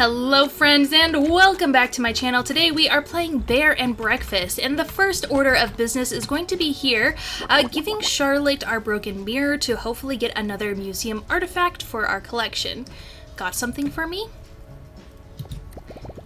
Hello friends and welcome back to my channel. Today we are playing Bear and Breakfast, and the first order of business is going to be here, giving Charlotte our broken mirror to hopefully get another museum artifact for our collection. Got something for me?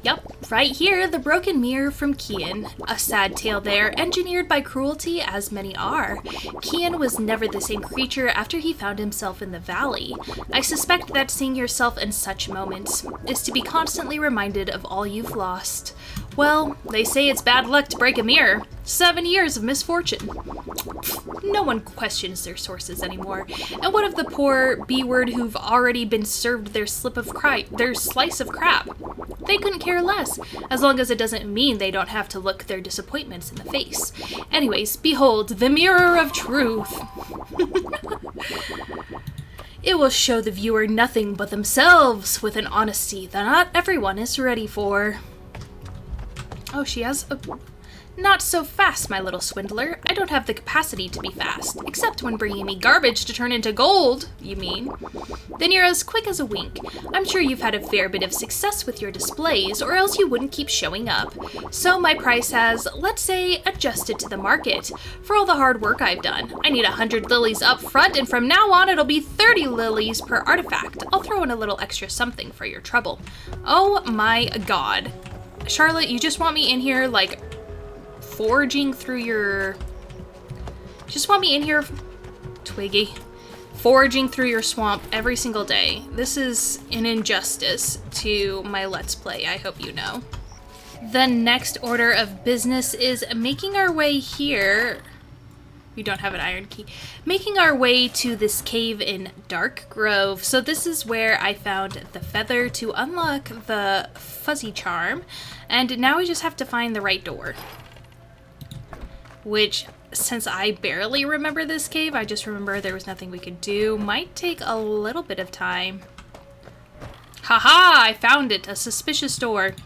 Yep, right here, the broken mirror from Kian. A sad tale there, engineered by cruelty as many are. Kian was never the same creature after he found himself in the valley. I suspect that seeing yourself in such moments is to be constantly reminded of all you've lost. Well, they say it's bad luck to break a mirror. 7 years of misfortune. No one questions their sources anymore. And what of the poor B-word who've already been served their slice of crap? They couldn't care less, as long as it doesn't mean they don't have to look their disappointments in the face. Anyways, behold, the mirror of truth. It will show the viewer nothing but themselves with an honesty that not everyone is ready for. Oh, she has a... Not so fast, my little swindler. I don't have the capacity to be fast, except when bringing me garbage to turn into gold, you mean. Then you're as quick as a wink. I'm sure you've had a fair bit of success with your displays, or else you wouldn't keep showing up. So my price has, let's say, adjusted to the market. For all the hard work I've done, I need 100 lilies up front, and from now on it'll be 30 lilies per artifact. I'll throw in a little extra something for your trouble. Oh my god. Charlotte, you just want me in here, like, foraging through your... Just want me in here, Twiggy, foraging through your swamp every single day. This is an injustice to my Let's Play, I hope you know. The next order of business is making our way here... We don't have an iron key. Making our way to this cave in Dark Grove. So this is where I found the feather to unlock the fuzzy charm. And now we just have to find the right door. Which, since I barely remember this cave, I just remember there was nothing we could do. Might take a little bit of time. Haha! I found it! A suspicious door.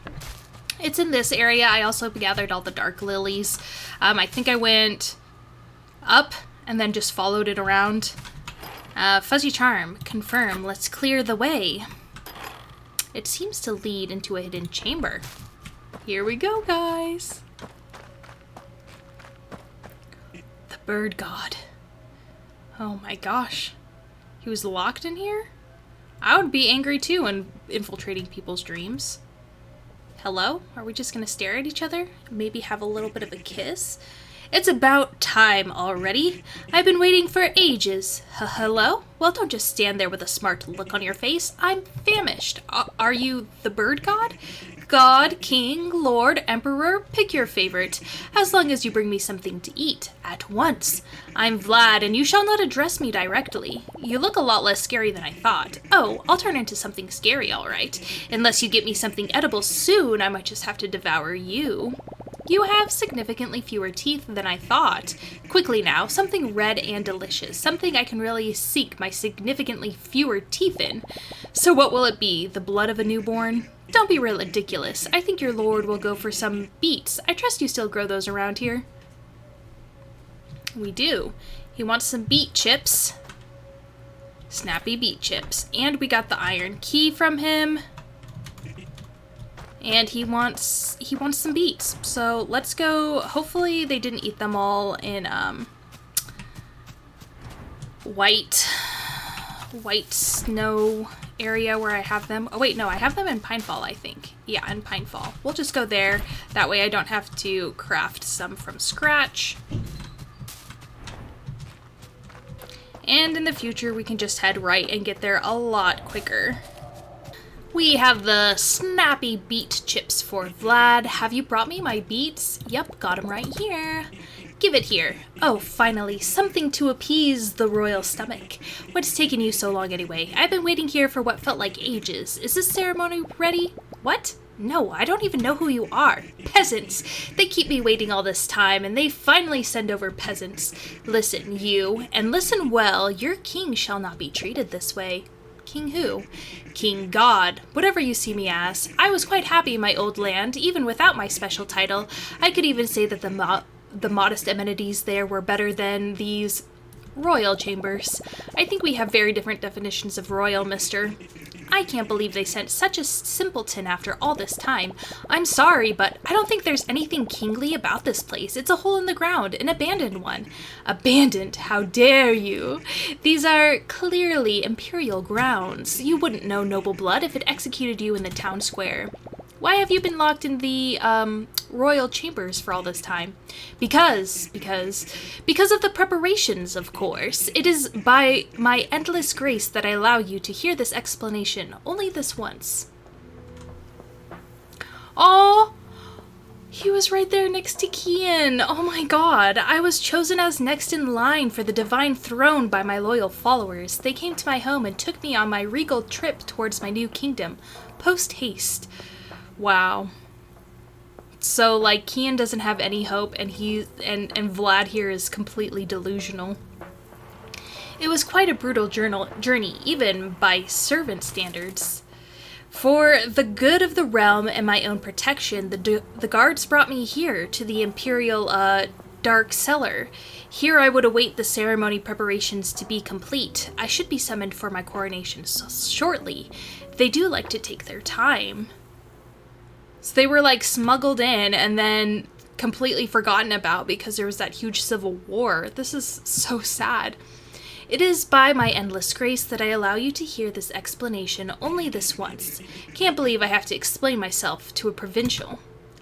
It's in this area. I also gathered all the dark lilies. I think I went up and then just followed it around. Fuzzy charm. Confirm. Let's clear the way. It seems to lead into a hidden chamber. Here we go, guys. The bird god. Oh my gosh. He was locked in here? I would be angry too and infiltrating people's dreams. Hello? Are we just gonna stare at each other? Maybe have a little bit of a kiss? It's about time already. I've been waiting for ages. Hello? Well, don't just stand there with a smart look on your face. I'm famished. Are you the bird god? God, king, lord, emperor, pick your favorite. As long as you bring me something to eat. At once. I'm Vlad, and you shall not address me directly. You look a lot less scary than I thought. Oh, I'll turn into something scary, all right. Unless you get me something edible soon, I might just have to devour you. You have significantly fewer teeth than I thought. Quickly now, something red and delicious, something I can really sink my significantly fewer teeth in. So what will it be, the blood of a newborn? Don't be ridiculous. I think your lord will go for some beets. I trust you still grow those around here. We do. He wants some beet chips. Snappy beet chips. And we got the iron key from him. And he wants some beets. So let's go. Hopefully they didn't eat them all in white snow area where I have them. Oh wait, no, I have them in Pinefall, I think. Yeah, in Pinefall. We'll just go there. That way I don't have to craft some from scratch. And in the future we can just head right and get there a lot quicker. We have the snappy beet chips for Vlad. Have you brought me my beets? Yep, got them right here. Give it here. Oh, finally, something to appease the royal stomach. What's taken you so long anyway? I've been waiting here for what felt like ages. Is this ceremony ready? What? No, I don't even know who you are. Peasants. They keep me waiting all this time, and they finally send over peasants. Listen, you, and listen well, your king shall not be treated this way. King who? King God, whatever you see me as. I was quite happy in my old land, even without my special title. I could even say that the modest amenities there were better than these royal chambers. I think we have very different definitions of royal, mister. I can't believe they sent such a simpleton after all this time. I'm sorry, but I don't think there's anything kingly about this place. It's a hole in the ground, an abandoned one. Abandoned? How dare you? These are clearly imperial grounds. You wouldn't know noble blood if it executed you in the town square. Why have you been locked in the, royal chambers for all this time? Because of the preparations, of course. It is by my endless grace that I allow you to hear this explanation, only this once. Oh, he was right there next to Kian. Oh my god, I was chosen as next in line for the divine throne by my loyal followers. They came to my home and took me on my regal trip towards my new kingdom, post-haste. Wow. So, like, Kian doesn't have any hope, and Vlad here is completely delusional. It was quite a brutal journey, even by servant standards. For the good of the realm and my own protection, the guards brought me here to the imperial, dark cellar. Here I would await the ceremony preparations to be complete. I should be summoned for my coronation shortly. They do like to take their time. So they were, like, smuggled in and then completely forgotten about because there was that huge civil war. This is so sad. It is by my endless grace that I allow you to hear this explanation only this once. Can't believe I have to explain myself to a provincial.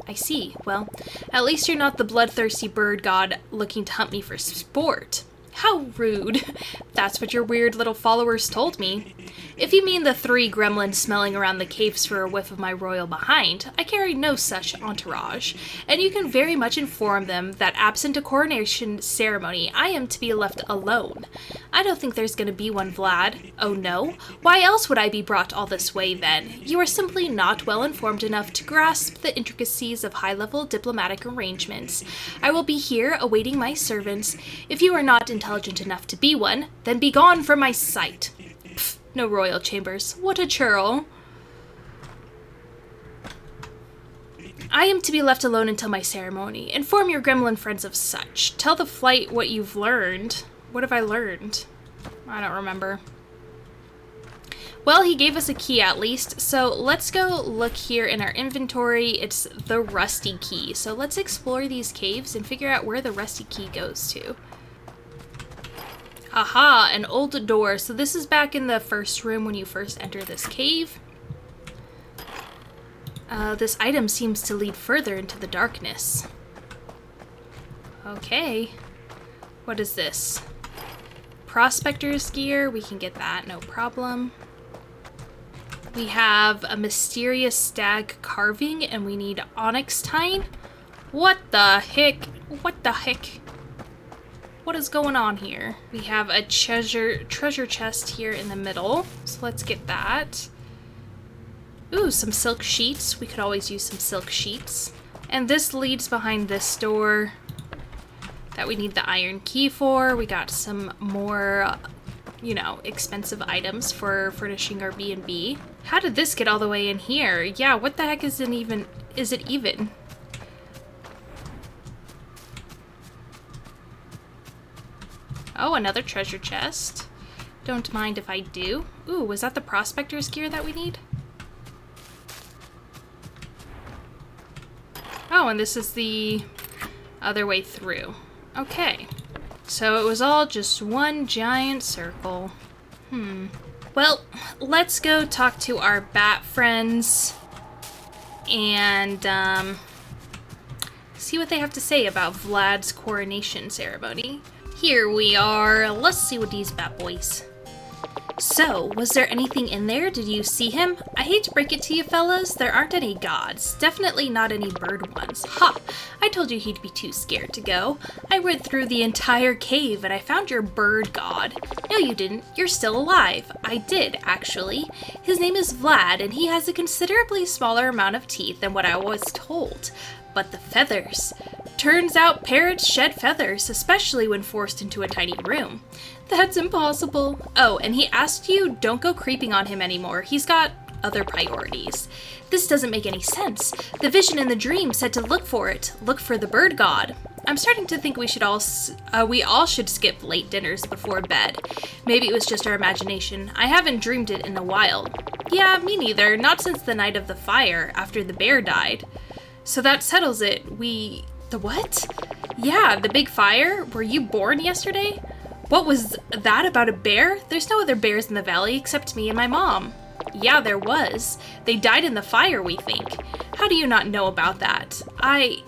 I see. Well, at least you're not the bloodthirsty bird god looking to hunt me for sport. How rude. That's what your weird little followers told me. If you mean the 3 gremlins smelling around the caves for a whiff of my royal behind, I carry no such entourage, and you can very much inform them that absent a coronation ceremony, I am to be left alone. I don't think there's gonna be one, Vlad. Oh no? Why else would I be brought all this way, then? You are simply not well informed enough to grasp the intricacies of high-level diplomatic arrangements. I will be here, awaiting my servants. If you are not intelligent enough to be one, then be gone from my sight. Pfft, no royal chambers. What a churl. I am to be left alone until my ceremony. Inform your gremlin friends of such. Tell the flight what you've learned. What have I learned? I don't remember. Well, he gave us a key at least, so let's go look here in our inventory. It's the rusty key. So let's explore these caves and figure out where the rusty key goes to. Aha, an old door. So this is back in the first room when you first enter this cave. This item seems to lead further into the darkness. Okay. What is this? Prospector's gear. We can get that, no problem. We have a mysterious stag carving, and we need onyx tine. What the heck? What the heck? What is going on here? We have a treasure chest here in the middle, so let's get that. Ooh, some silk sheets. We could always use some silk sheets. And this leads behind this door that we need the iron key for. We got some more, you know, expensive items for furnishing our B&B. How did this get all the way in here? Yeah, what the heck is it even? Oh, another treasure chest. Don't mind if I do. Ooh, was that the prospector's gear that we need? Oh, and this is the other way through. Okay. So it was all just one giant circle. Well, let's go talk to our bat friends and see what they have to say about Vlad's coronation ceremony. Here we are. Let's see what these bat boys. So, was there anything in there? Did you see him? I hate to break it to you fellas, there aren't any gods. Definitely not any bird ones. Ha! I told you he'd be too scared to go. I went through the entire cave and I found your bird god. No you didn't, you're still alive. I did, actually. His name is Vlad and he has a considerably smaller amount of teeth than what I was told. But the feathers. Turns out parrots shed feathers, especially when forced into a tiny room. That's impossible. Oh, and he asked you don't go creeping on him anymore. He's got other priorities. This doesn't make any sense. The vision in the dream said to look for it, look for the bird god. I'm starting to think we all should skip late dinners before bed. Maybe it was just our imagination. I haven't dreamed it in a while. Yeah, me neither. Not since the night of the fire, after the bear died. So that settles it. The what? Yeah, the big fire? Were you born yesterday? What was that about a bear? There's no other bears in the valley except me and my mom. Yeah, there was. They died in the fire, we think. How do you not know about that? I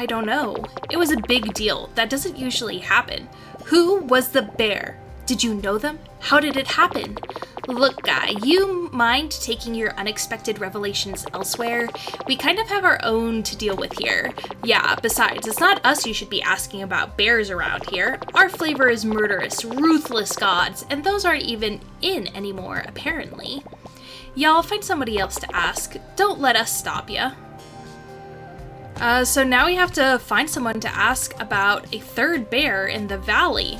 don't know. It was a big deal. That doesn't usually happen. Who was the bear? Did you know them? How did it happen? Look, guy, you mind taking your unexpected revelations elsewhere? We kind of have our own to deal with here. Yeah, besides, it's not us you should be asking about bears around here. Our flavor is murderous, ruthless gods, and those aren't even in anymore, apparently. Yeah, I'll find somebody else to ask. Don't let us stop ya. So now we have to find someone to ask about a third bear in the valley.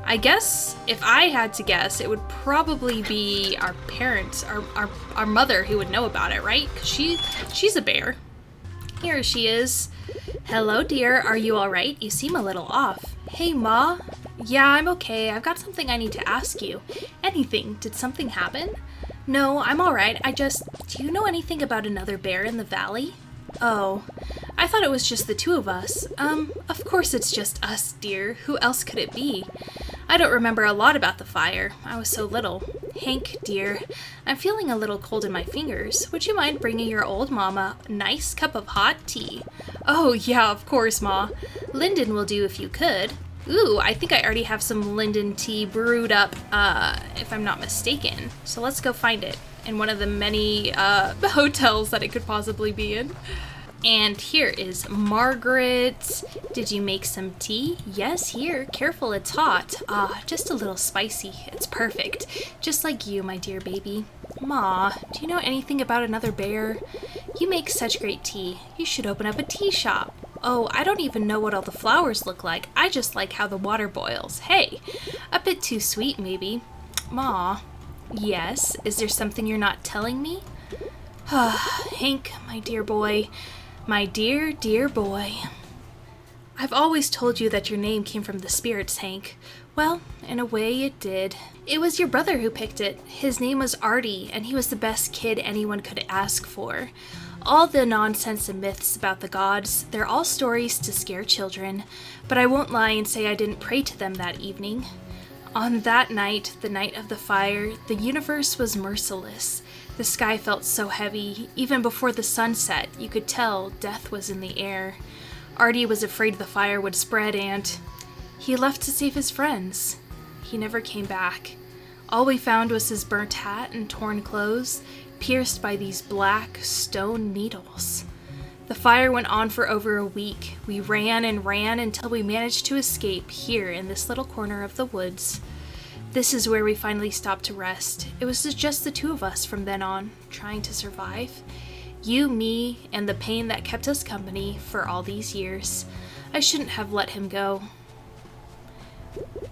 I guess, if I had to guess, it would probably be our parents, our mother who would know about it, right? 'Cause she's a bear. Here she is. Hello, dear. Are you all right? You seem a little off. Hey, Ma. Yeah, I'm okay. I've got something I need to ask you. Anything? Did something happen? No, I'm all right. Do you know anything about another bear in the valley? Oh, I thought it was just the two of us. Of course it's just us, dear. Who else could it be? I don't remember a lot about the fire. I was so little. Hank, dear, I'm feeling a little cold in my fingers. Would you mind bringing your old mama a nice cup of hot tea? Oh, yeah, of course, Ma. Linden will do if you could. Ooh, I think I already have some linden tea brewed up, if I'm not mistaken. So let's go find it in one of the many hotels that it could possibly be in. And here is Margaret. Did you make some tea? Yes, here. Careful, it's hot. Just a little spicy. It's perfect. Just like you, my dear baby. Ma, do you know anything about another bear? You make such great tea. You should open up a tea shop. Oh, I don't even know what all the flowers look like. I just like how the water boils. Hey, a bit too sweet, maybe. Ma. Yes? Is there something you're not telling me? Hank, my dear boy. My dear, dear boy. I've always told you that your name came from the spirits, Hank. Well, in a way it did. It was your brother who picked it. His name was Artie, and he was the best kid anyone could ask for. All the nonsense and myths about the gods, they're all stories to scare children, but I won't lie and say I didn't pray to them that evening. On that night, the night of the fire, the universe was merciless. The sky felt so heavy. Even before the sun set, you could tell death was in the air. Artie was afraid the fire would spread and he left to save his friends. He never came back. All we found was his burnt hat and torn clothes, pierced by these black stone needles. The fire went on for over a week. We ran and ran until we managed to escape here in this little corner of the woods. This is where we finally stopped to rest. It was just the two of us from then on, trying to survive. You, me, and the pain that kept us company for all these years. I shouldn't have let him go.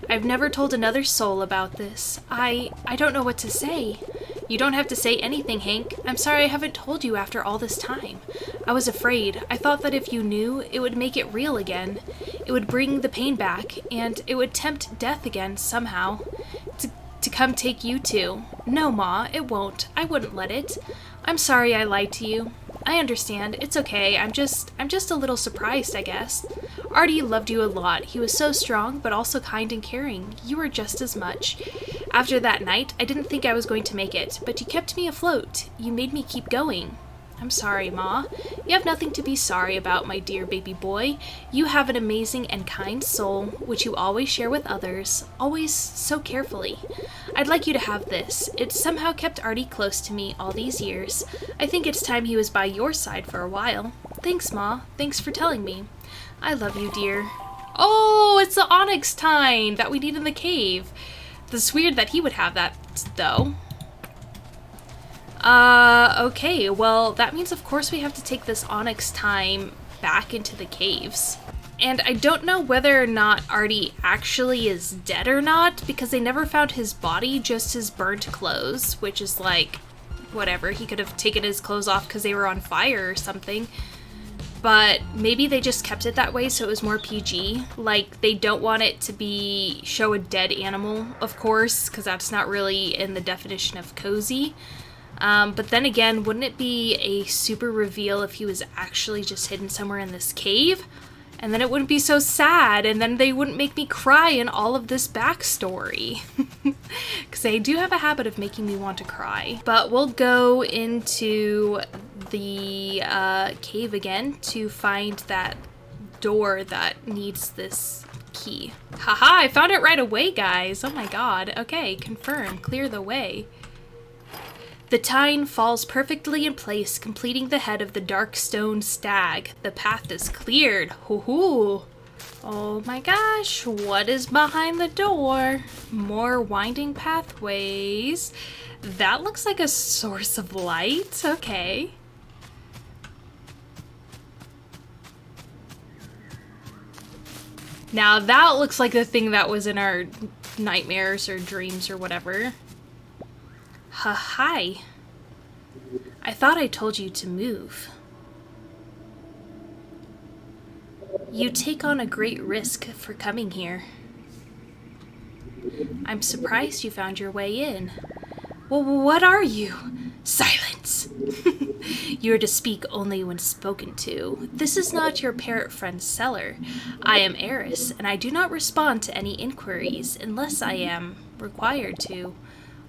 I've never told another soul about this. I don't know what to say. You don't have to say anything, Hank. I'm sorry I haven't told you after all this time. I was afraid. I thought that if you knew, it would make it real again. It would bring the pain back, and it would tempt death again somehow. To come take you too. No, Ma, it won't. I wouldn't let it. I'm sorry I lied to you. I understand. It's okay. I'm just a little surprised, I guess. Artie loved you a lot. He was so strong, but also kind and caring. You were just as much. After that night, I didn't think I was going to make it, but you kept me afloat. You made me keep going. I'm sorry, Ma. You have nothing to be sorry about, my dear baby boy. You have an amazing and kind soul, which you always share with others, always so carefully. I'd like you to have this. It somehow kept Artie close to me all these years. I think it's time he was by your side for a while. Thanks, Ma. Thanks for telling me. I love you, dear. Oh, it's the onyx tine that we need in the cave. It's weird that he would have that, though. Okay, well, that means of course we have to take this onyx tine back into the caves. And I don't know whether or not Artie actually is dead or not, because they never found his body, just his burnt clothes, which is like whatever. He could have taken his clothes off because they were on fire or something. But maybe they just kept it that way so it was more PG. Like, they don't want it to show a dead animal, of course, because that's not really in the definition of cozy. But then again, wouldn't it be a super reveal if he was actually just hidden somewhere in this cave? And then it wouldn't be so sad, and then they wouldn't make me cry in all of this backstory. Because they do have a habit of making me want to cry. But we'll go into the cave again to find that door that needs this key. Haha, I found it right away, guys. Oh my god. Okay, confirm. Clear the way. The tine falls perfectly in place, completing the head of the dark stone stag. The path is cleared. Hoo-hoo! Oh my gosh, what is behind the door? More winding pathways. That looks like a source of light. Okay. Now that looks like the thing that was in our nightmares or dreams or whatever. Hi. I thought I told you to move. You take on a great risk for coming here. I'm surprised you found your way in. Well, what are you? Silence! You are to speak only when spoken to. This is not your parrot friend's cellar. I am Eris, and I do not respond to any inquiries unless I am required to.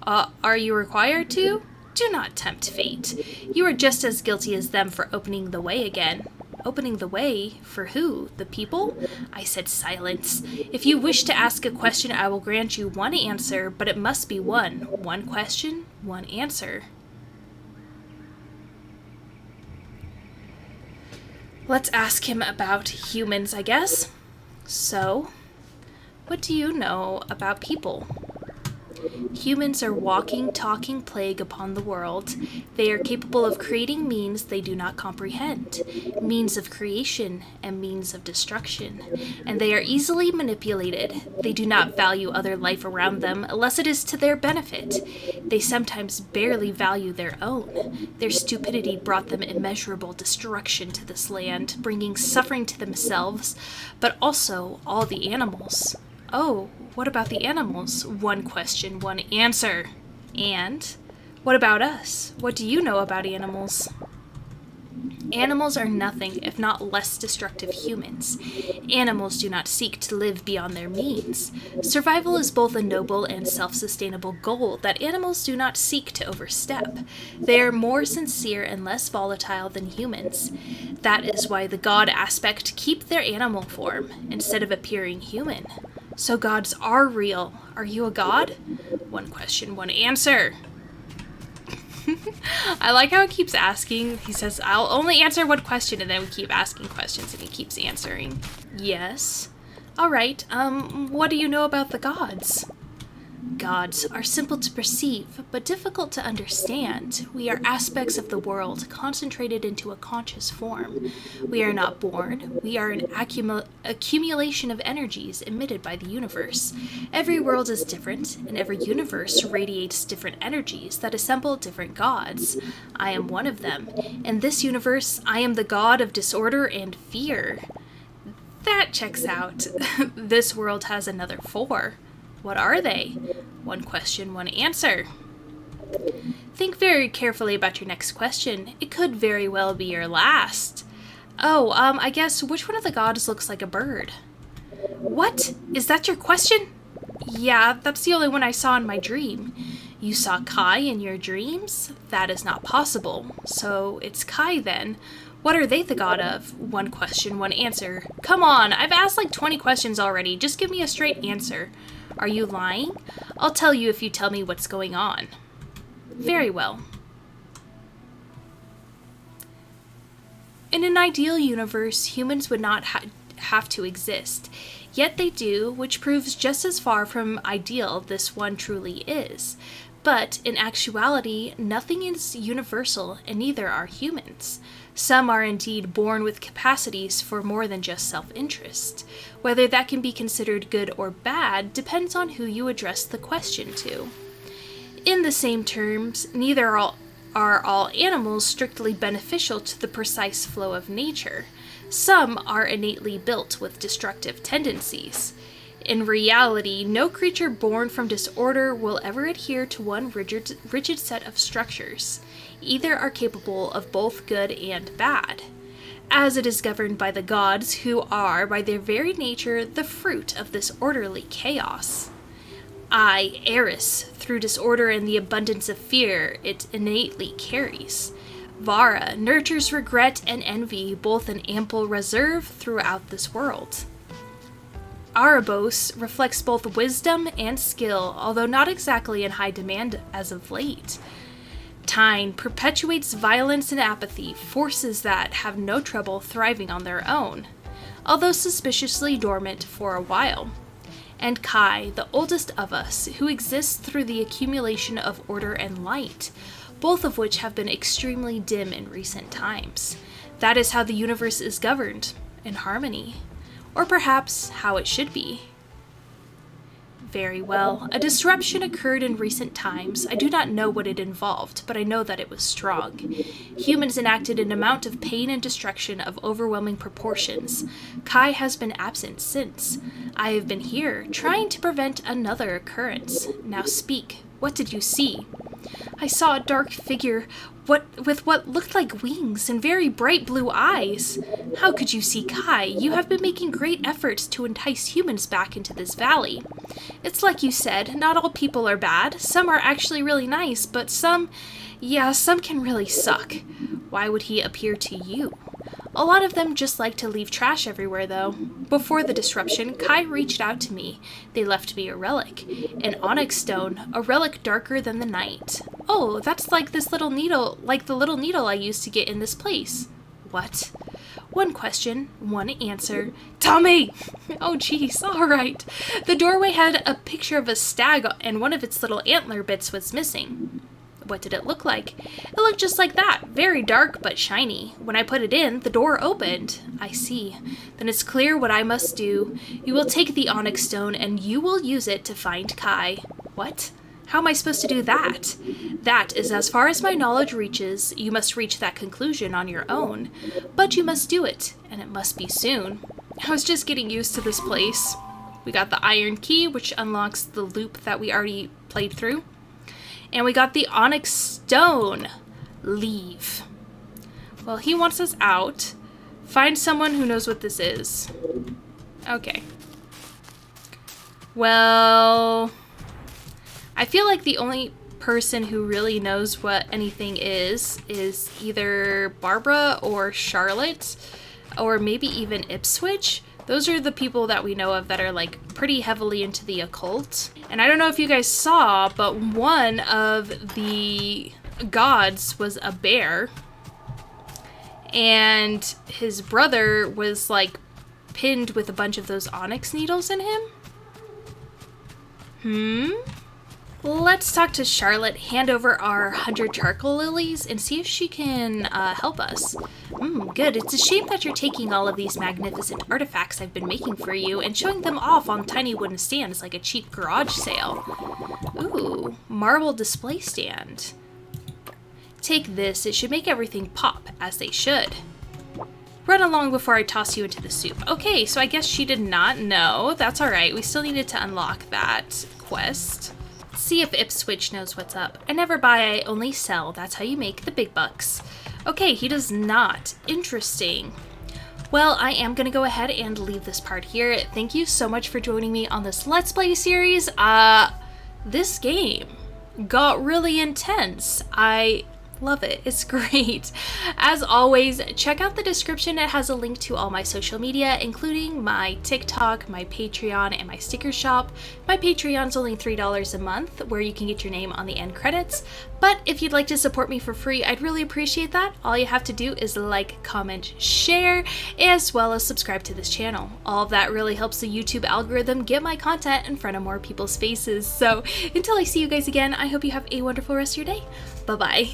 Are you required to? Do not tempt fate. You are just as guilty as them for opening the way again. Opening the way? For who? The people? I said silence. If you wish to ask a question, I will grant you one answer, but it must be one. One question, one answer. Let's ask him about humans, I guess. So, what do you know about people? Humans are walking, talking plague upon the world. They are capable of creating means they do not comprehend, means of creation and means of destruction, and they are easily manipulated. They do not value other life around them unless it is to their benefit. They sometimes barely value their own. Their stupidity brought them immeasurable destruction to this land, bringing suffering to themselves, but also all the animals. Oh, what about the animals? One question, one answer. And what about us? What do you know about animals? Animals are nothing if not less destructive humans. Animals do not seek to live beyond their means. Survival is both a noble and self-sustainable goal that animals do not seek to overstep. They are more sincere and less volatile than humans. That is why the god aspect keep their animal form instead of appearing human. So gods are real. Are you a god? One question, one answer. I like how it keeps asking. He says, I'll only answer one question, and then we keep asking questions, and he keeps answering. Yes. All right, what do you know about the gods? Gods are simple to perceive, but difficult to understand. We are aspects of the world concentrated into a conscious form. We are not born. We are an accumulation of energies emitted by the universe. Every world is different, and every universe radiates different energies that assemble different gods. I am one of them. In this universe, I am the god of disorder and fear. That checks out. This world has another 4. What are they? One question, one answer. Think very carefully about your next question. It could very well be your last. Oh, I guess which one of the gods looks like a bird? What? Is that your question? Yeah, that's the only one I saw in my dream. You saw Kai in your dreams? That is not possible. So it's Kai then. What are they the god of? One question, one answer. Come on, I've asked like 20 questions already. Just give me a straight answer. Are you lying? I'll tell you if you tell me what's going on. Very well. In an ideal universe, humans would not have to exist. Yet they do, which proves just as far from ideal this one truly is. But in actuality, nothing is universal, and neither are humans. Some are indeed born with capacities for more than just self-interest. Whether that can be considered good or bad depends on who you address the question to. In the same terms, neither are all animals strictly beneficial to the precise flow of nature. Some are innately built with destructive tendencies. In reality, no creature born from disorder will ever adhere to one rigid set of structures. Either are capable of both good and bad, as it is governed by the gods, who are, by their very nature, the fruit of this orderly chaos. I, Eris, through disorder and the abundance of fear it innately carries. Vara nurtures regret and envy, both in ample reserve throughout this world. Arabos reflects both wisdom and skill, although not exactly in high demand as of late. Tyne perpetuates violence and apathy, forces that have no trouble thriving on their own, although suspiciously dormant for a while. And Kai, the oldest of us, who exists through the accumulation of order and light, both of which have been extremely dim in recent times. That is how the universe is governed, in harmony. Or perhaps how it should be. Very well. A disruption occurred in recent times. I do not know what it involved, but I know that it was strong. Humans enacted an amount of pain and destruction of overwhelming proportions. Kai has been absent since. I have been here, trying to prevent another occurrence. Now speak. What did you see? I saw a dark figure with what looked like wings and very bright blue eyes. How could you see Kai? You have been making great efforts to entice humans back into this valley. It's like you said, not all people are bad. Some are actually really nice, but some can really suck. Why would he appear to you? A lot of them just like to leave trash everywhere, though. Before the disruption, Kai reached out to me. They left me a relic. An onyx stone, a relic darker than the night. Oh, that's like this little needle, like the little needle I used to get in this place. What? One question, one answer. Tommy! Oh, jeez, all right. The doorway had a picture of a stag, and one of its little antler bits was missing. What did it look like? It looked just like that, very dark but shiny. When I put it in, the door opened. I see. Then it's clear what I must do. You will take the onyx stone and you will use it to find Kai. What? How am I supposed to do that? That is as far as my knowledge reaches. You must reach that conclusion on your own. But you must do it, and it must be soon. I was just getting used to this place. We got the iron key, which unlocks the loop that we already played through. And we got the onyx stone. Leave. Well, he wants us out. Find someone who knows what this is. Okay. Well, I feel like the only person who really knows what anything is either Barbara or Charlotte, or maybe even Ipswich. Those are the people that we know of that are like pretty heavily into the occult. And I don't know if you guys saw, but one of the gods was a bear. And his brother was like pinned with a bunch of those onyx needles in him. Let's talk to Charlotte, hand over our 100 charcoal lilies, and see if she can help us. Good. It's a shame that you're taking all of these magnificent artifacts I've been making for you and showing them off on tiny wooden stands like a cheap garage sale. Ooh, marble display stand. Take this. It should make everything pop, as they should. Run along before I toss you into the soup. Okay, so I guess she did not know. That's alright. We still needed to unlock that quest. See if Ipswich knows what's up. I never buy, I only sell. That's how you make the big bucks. Okay, he does not. Interesting. Well, I am going to go ahead and leave this part here. Thank you so much for joining me on this Let's Play series. This game got really intense. I love it. It's great. As always, check out the description. It has a link to all my social media, including my TikTok, my Patreon, and my sticker shop. My Patreon's only $3 a month, where you can get your name on the end credits. But if you'd like to support me for free, I'd really appreciate that. All you have to do is like, comment, share, as well as subscribe to this channel. All of that really helps the YouTube algorithm get my content in front of more people's faces. So until I see you guys again, I hope you have a wonderful rest of your day. Bye-bye.